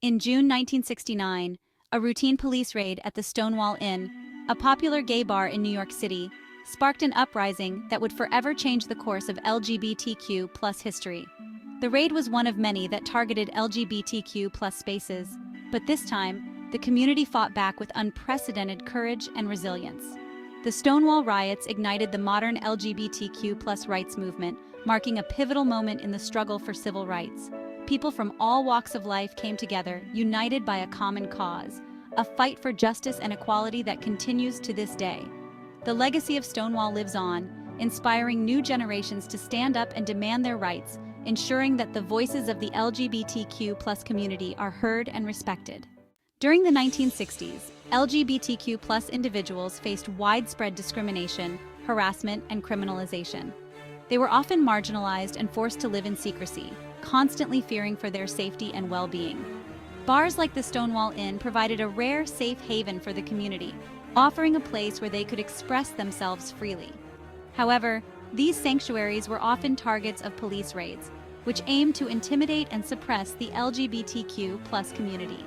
In June 1969, a routine police raid at the Stonewall Inn, a popular gay bar in New York City, sparked an uprising that would forever change the course of LGBTQ+ history. The raid was one of many that targeted LGBTQ+ spaces, but this time, the community fought back with unprecedented courage and resilience. The Stonewall Riots ignited the modern LGBTQ+ rights movement, marking a pivotal moment in the struggle for civil rights. People from all walks of life came together, united by a common cause, a fight for justice and equality that continues to this day. The legacy of Stonewall lives on, inspiring new generations to stand up and demand their rights, ensuring that the voices of the LGBTQ+ community are heard and respected. During the 1960s, LGBTQ+ individuals faced widespread discrimination, harassment, and criminalization. They were often marginalized and forced to live in secrecy, constantly fearing for their safety and well-being. Bars like the Stonewall Inn provided a rare safe haven for the community, offering a place where they could express themselves freely. However, these sanctuaries were often targets of police raids, which aimed to intimidate and suppress the LGBTQ+ community.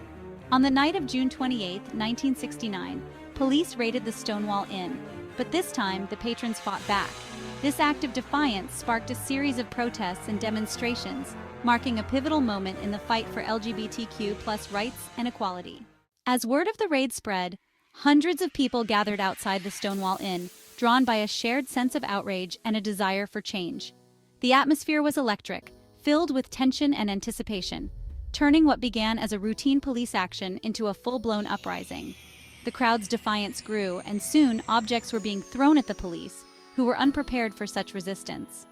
On the night of June 28, 1969, police raided the Stonewall Inn, but this time the patrons fought back. This act of defiance sparked a series of protests and demonstrations, marking a pivotal moment in the fight for LGBTQ+ rights and equality. As word of the raid spread, hundreds of people gathered outside the Stonewall Inn, drawn by a shared sense of outrage and a desire for change. The atmosphere was electric, filled with tension and anticipation, turning what began as a routine police action into a full-blown uprising. The crowd's defiance grew, and soon objects were being thrown at the police, who were unprepared for such resistance.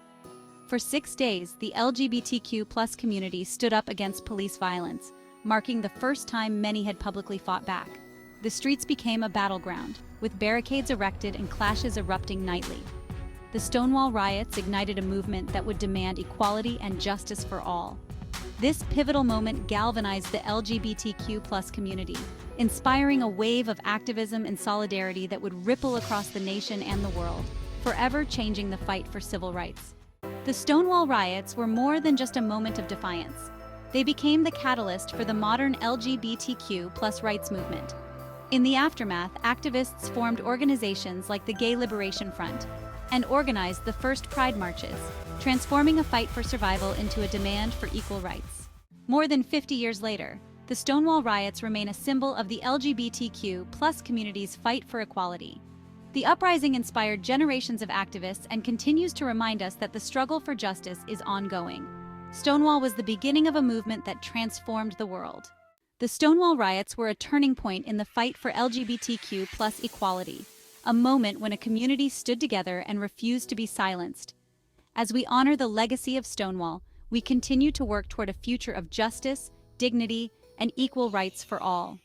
For 6 days, the LGBTQ+ community stood up against police violence, marking the first time many had publicly fought back. The streets became a battleground, with barricades erected and clashes erupting nightly. The Stonewall Riots ignited a movement that would demand equality and justice for all. This pivotal moment galvanized the LGBTQ+ community, inspiring a wave of activism and solidarity that would ripple across the nation and the world, forever changing the fight for civil rights. The Stonewall Riots were more than just a moment of defiance. They became the catalyst for the modern LGBTQ+ rights movement. In the aftermath, activists formed organizations like the Gay Liberation Front and organized the first Pride marches, transforming a fight for survival into a demand for equal rights. More than 50 years later, the Stonewall Riots remain a symbol of the LGBTQ+ community's fight for equality. The uprising inspired generations of activists and continues to remind us that the struggle for justice is ongoing. Stonewall was the beginning of a movement that transformed the world. The Stonewall Riots were a turning point in the fight for LGBTQ+ equality, a moment when a community stood together and refused to be silenced. As we honor the legacy of Stonewall, we continue to work toward a future of justice, dignity, and equal rights for all.